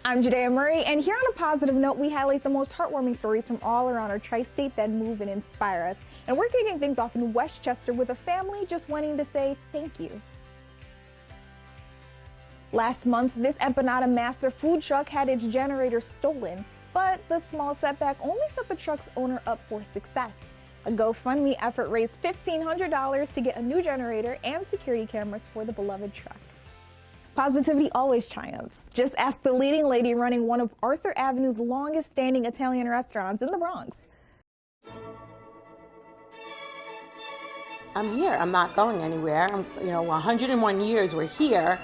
I'm Jadea Murray, and here on a positive note, we highlight the most heartwarming stories from all around our tri-state that move and inspire us. And we're kicking things off in Westchester with a family just wanting to say thank you. Last month, this Empanada Master food truck had its generator stolen, but the small setback only set the truck's owner up for success. A GoFundMe effort raised $1,500 to get a new generator and security cameras for the beloved truck. Positivity always triumphs. Just ask the leading lady running one of Arthur Avenue's longest-standing Italian restaurants in the Bronx. I'm here. I'm not going anywhere. 101 years we're here,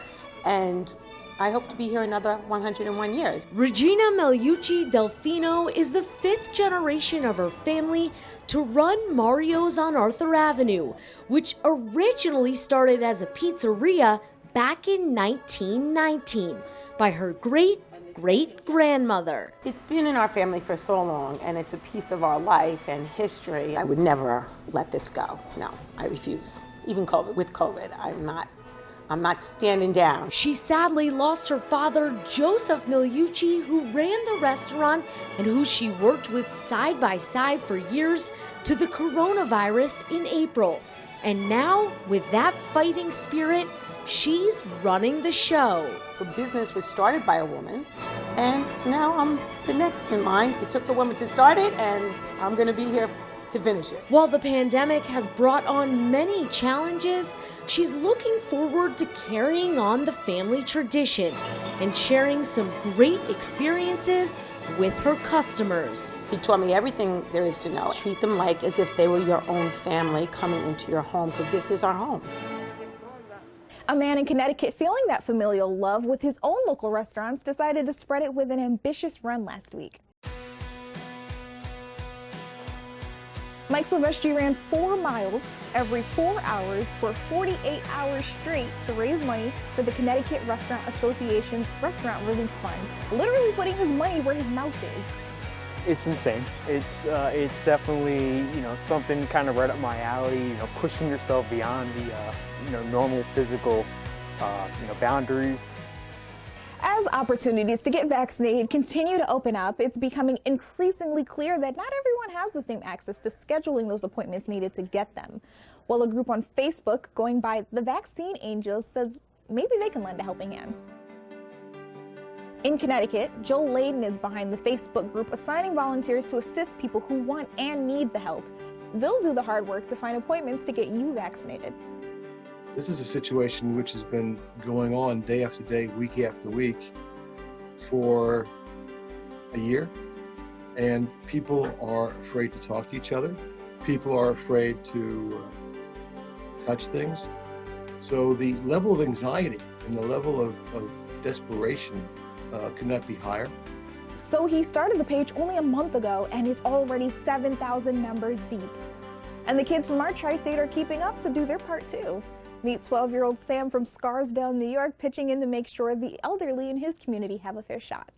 and I hope to be here another 101 years. Regina Meliucci Delfino is the fifth generation of her family to run Mario's on Arthur Avenue, which originally started as a pizzeria back in 1919 by her great-great-grandmother. It's been in our family for so long, and it's a piece of our life and history. I would never let this go. No, I refuse. Even with COVID, I'm not standing down. She sadly lost her father, Joseph Miliucci, who ran the restaurant and who she worked with side by side for years, to the coronavirus in April. And now, with that fighting spirit, she's running the show. The business was started by a woman, and now I'm the next in line. It took a woman to start it, and I'm going to be here to finish it. While the pandemic has brought on many challenges, she's looking forward to carrying on the family tradition and sharing some great experiences with her customers. He taught me everything there is to know. Treat them like as if they were your own family coming into your home, because this is our home. A man in Connecticut feeling that familial love with his own local restaurants decided to spread it with an ambitious run last week. Mike Silvestri ran 4 miles every 4 hours for 48 hours straight to raise money for the Connecticut Restaurant Association's Restaurant Relief Fund, literally putting his money where his mouth is. It's insane. It's definitely, something kind of right up my alley, pushing yourself beyond the, normal physical, boundaries. As opportunities to get vaccinated continue to open up, it's becoming increasingly clear that not everyone has the same access to scheduling those appointments needed to get them. Well, a group on Facebook going by the Vaccine Angels says maybe they can lend a helping hand. In Connecticut, Joel Layden is behind the Facebook group assigning volunteers to assist people who want and need the help. They'll do the hard work to find appointments to get you vaccinated. This is a situation which has been going on day after day, week after week for a year, and people are afraid to talk to each other. People are afraid to touch things. So the level of anxiety and the level of desperation could not be higher. So he started the page only a month ago, and it's already 7,000 members deep. And the kids from our tri-state are keeping up to do their part too. Meet 12-year-old Sam from Scarsdale, New York, pitching in to make sure the elderly in his community have a fair shot.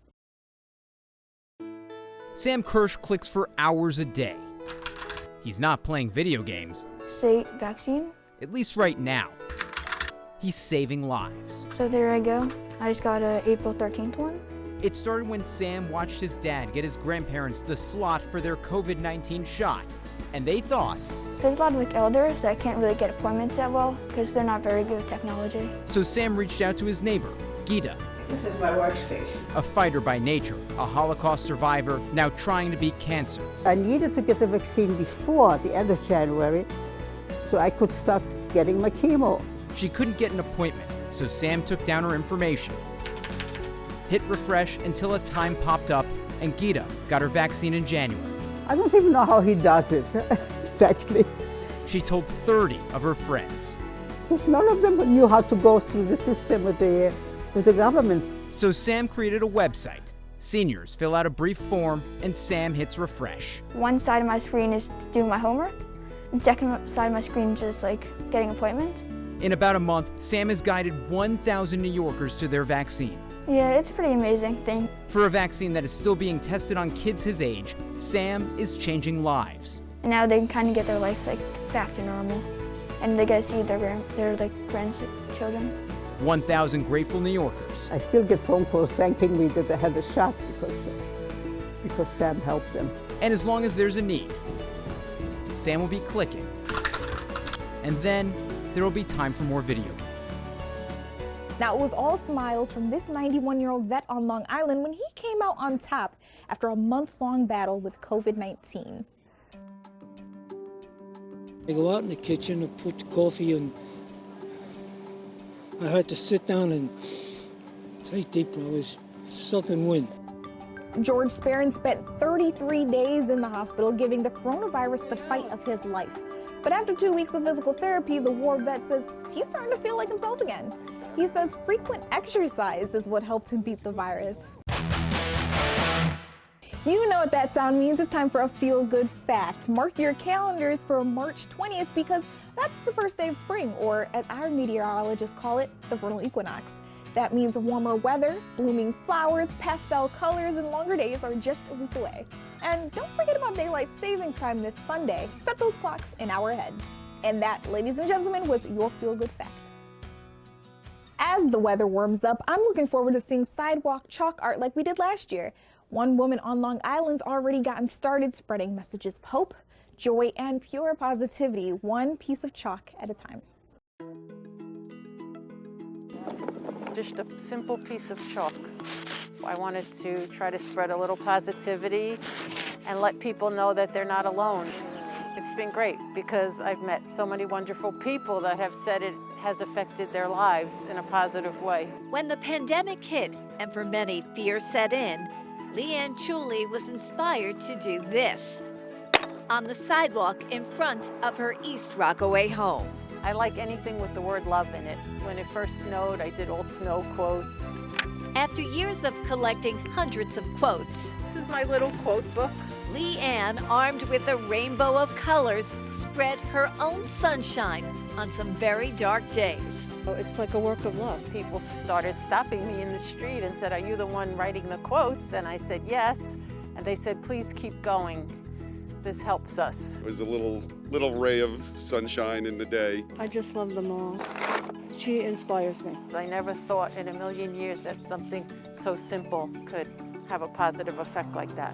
Sam Kirsch clicks for hours a day. He's not playing video games. Say vaccine. At least right now. He's saving lives. So there I go. I just got a April 13th one. It started when Sam watched his dad get his grandparents the slot for their COVID-19 shot. And they thought, there's a lot of elders that can't really get appointments that well because they're not very good with technology. So Sam reached out to his neighbor, Gita. This is my workstation. A fighter by nature, a Holocaust survivor, now trying to beat cancer. I needed to get the vaccine before the end of January so I could start getting my chemo. She couldn't get an appointment, so Sam took down her information. Hit refresh until a time popped up, and Gita got her vaccine in January. I don't even know how he does it, exactly. She told 30 of her friends. Because none of them knew how to go through the system with the government. So Sam created a website. Seniors fill out a brief form, and Sam hits refresh. One side of my screen is doing my homework, and second side of my screen is just like getting appointments. In about a month, Sam has guided 1,000 New Yorkers to their vaccine. Yeah, it's a pretty amazing thing. For a vaccine that is still being tested on kids his age, Sam is changing lives. And now they can kind of get their life back to normal, and they get to see their grandchildren. 1,000 grateful New Yorkers. I still get phone calls thanking me that I had a shot because Sam helped them. And as long as there's a need, Sam will be clicking. And then there will be time for more video games. Now, it was all smiles from this 91-year-old vet on Long Island when he came out on top after a month-long battle with COVID-19. I go out in the kitchen and put the coffee, and I had to sit down and take deep breath. It was soaking wind. George Sparron spent 33 days in the hospital giving the coronavirus the fight of his life. But after 2 weeks of physical therapy, the war vet says he's starting to feel like himself again. He says frequent exercise is what helped him beat the virus. You know what that sound means. It's time for a feel-good fact. Mark your calendars for March 20th because that's the first day of spring, or as our meteorologists call it, the vernal equinox. That means warmer weather, blooming flowers, pastel colors, and longer days are just a week away. And don't forget about daylight savings time this Sunday. Set those clocks an hour ahead. And that, ladies and gentlemen, was your feel-good fact. As the weather warms up, I'm looking forward to seeing sidewalk chalk art like we did last year. One woman on Long Island's already gotten started spreading messages of hope, joy, and pure positivity, one piece of chalk at a time. Just a simple piece of chalk. I wanted to try to spread a little positivity and let people know that they're not alone. It's been great because I've met so many wonderful people that have said it has affected their lives in a positive way. When the pandemic hit and for many fear set in, Leanne Chuley was inspired to do this on the sidewalk in front of her East Rockaway home. I like anything with the word love in it. When it first snowed, I did all snow quotes. After years of collecting hundreds of quotes, This is my little quote book. Leanne, armed with a rainbow of colors, spread her own sunshine on some very dark days. It's like a work of love. People started stopping me in the street and said, "Are you the one writing the quotes?" And I said, "Yes." And they said, "Please keep going. This helps us." It was a little ray of sunshine in the day. I just love them all. She inspires me. I never thought in a million years that something so simple could have a positive effect like that.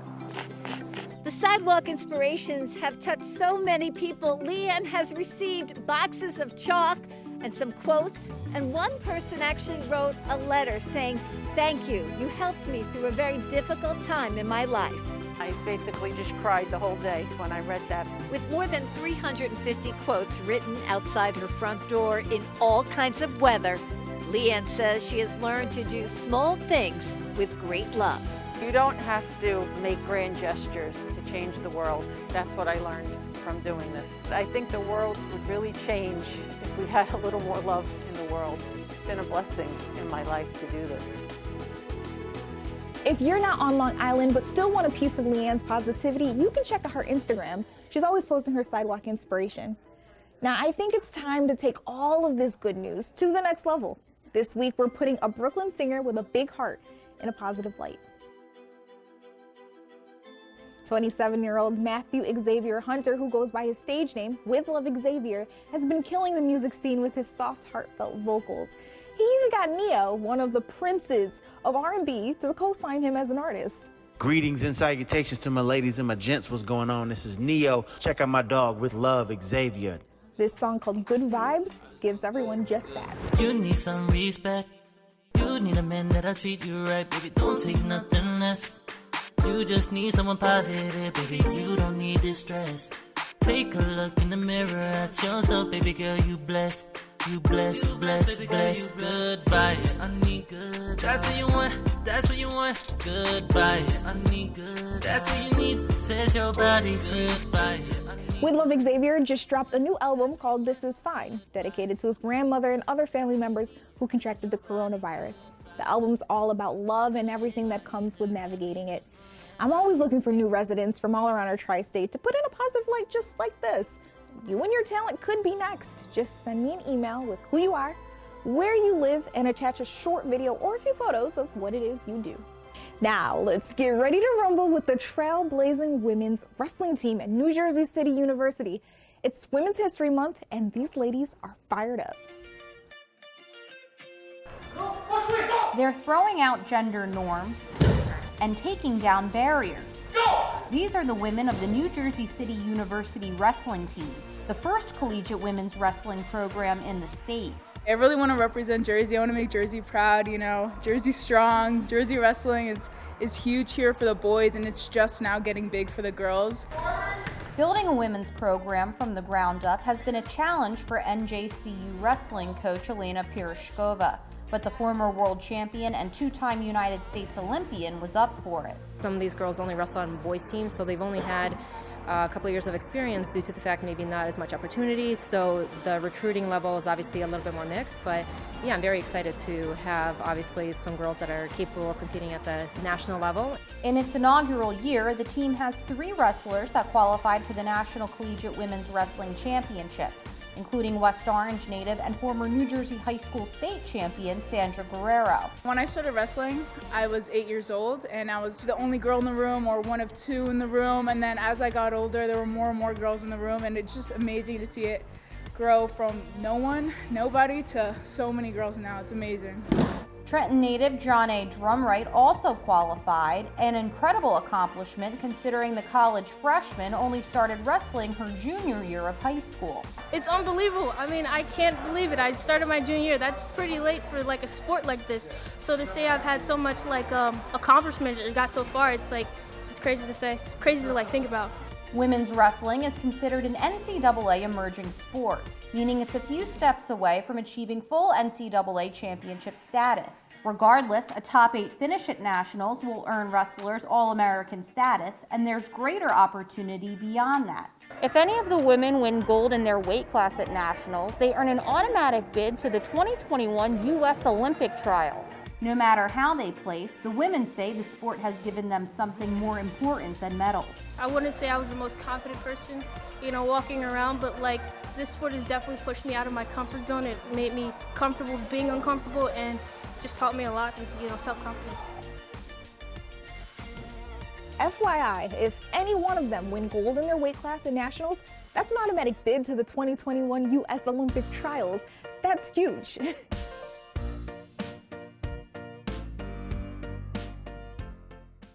The Sidewalk Inspirations have touched so many people. Leanne has received boxes of chalk and some quotes, and one person actually wrote a letter saying, "Thank you. You helped me through a very difficult time in my life." I basically just cried the whole day when I read that. With more than 350 quotes written outside her front door in all kinds of weather, Leanne says she has learned to do small things with great love. You don't have to make grand gestures to change the world. That's what I learned from doing this. I think the world would really change if we had a little more love in the world. It's been a blessing in my life to do this. If you're not on Long Island but still want a piece of Leanne's positivity, you can check out her Instagram. She's always posting her Sidewalk Inspiration. Now, I think it's time to take all of this good news to the next level. This week, we're putting a Brooklyn singer with a big heart in a positive light. 27-year-old Matthew Xavier Hunter, who goes by his stage name, WithLoveXavier, has been killing the music scene with his soft, heartfelt vocals. He even got Neo, one of the princes of R&B, to co-sign him as an artist. Greetings and salutations to my ladies and my gents. What's going on? This is Neo. Check out my dog WithLoveXavier. This song called Good Vibes gives everyone just that. You need some respect. You need a man that'll treat you right, baby. Don't take nothing less. You just need someone positive, baby. You don't need distress. Take a look in the mirror at yourself, baby girl. You blessed. You blessed, blessed, blessed. Good vibes. I need good. That's what you want. That's what you want. Good vibes. I need good. That's what you need. Set your body free. Good vibes. WithLoveXavier just dropped a new album called This Is Fine, dedicated to his grandmother and other family members who contracted the coronavirus. The album's all about love and everything that comes with navigating it. I'm always looking for new residents from all around our tri-state to put in a positive light just like this. You and your talent could be next. Just send me an email with who you are, where you live, and attach a short video or a few photos of what it is you do. Now, let's get ready to rumble with the trailblazing women's wrestling team at New Jersey City University. It's Women's History Month, and these ladies are fired up. They're throwing out gender norms and taking down barriers. These are the women of the New Jersey City University wrestling team, the first collegiate women's wrestling program in the state. I really want to represent Jersey. I want to make Jersey proud, you know. Jersey strong. Jersey wrestling is huge here for the boys, and it's just now getting big for the girls. Building a women's program from the ground up has been a challenge for NJCU wrestling coach Elena Pirashkova, but the former world champion and two-time United States Olympian was up for it. Some of these girls only wrestle on boys teams, so they've only had a couple of years of experience due to the fact maybe not as much opportunity, so the recruiting level is obviously a little bit more mixed, but yeah, I'm very excited to have obviously some girls that are capable of competing at the national level. In its inaugural year, the team has 3 wrestlers that qualified for the National Collegiate Women's Wrestling Championships, including West Orange native and former New Jersey High School state champion Sandra Guerrero. When I started wrestling, I was 8 years old, and I was the only girl in the room or one of 2 in the room, and then as I got older, there were more and more girls in the room, and it's just amazing to see it grow from nobody to so many girls now. It's amazing. Trenton native John A. Drumright also qualified, an incredible accomplishment considering the college freshman only started wrestling her junior year of high school. It's unbelievable. I mean, I can't believe it. I started my junior year. That's pretty late for like a sport like this. So to say I've had so much like accomplishment and got so far, it's crazy to say. It's crazy to like think about. Women's wrestling is considered an NCAA emerging sport, meaning it's a few steps away from achieving full NCAA championship status. Regardless, a top 8 finish at nationals will earn wrestlers All-American status, and there's greater opportunity beyond that. If any of the women win gold in their weight class at nationals, they earn an automatic bid to the 2021 U.S. Olympic trials. No matter how they place, the women say the sport has given them something more important than medals. I wouldn't say I was the most confident person, you know, walking around, but like this sport has definitely pushed me out of my comfort zone. It made me comfortable being uncomfortable and just taught me a lot, you know, self-confidence. FYI, if any one of them win gold in their weight class at nationals, that's an automatic bid to the 2021 U.S. Olympic trials. That's huge.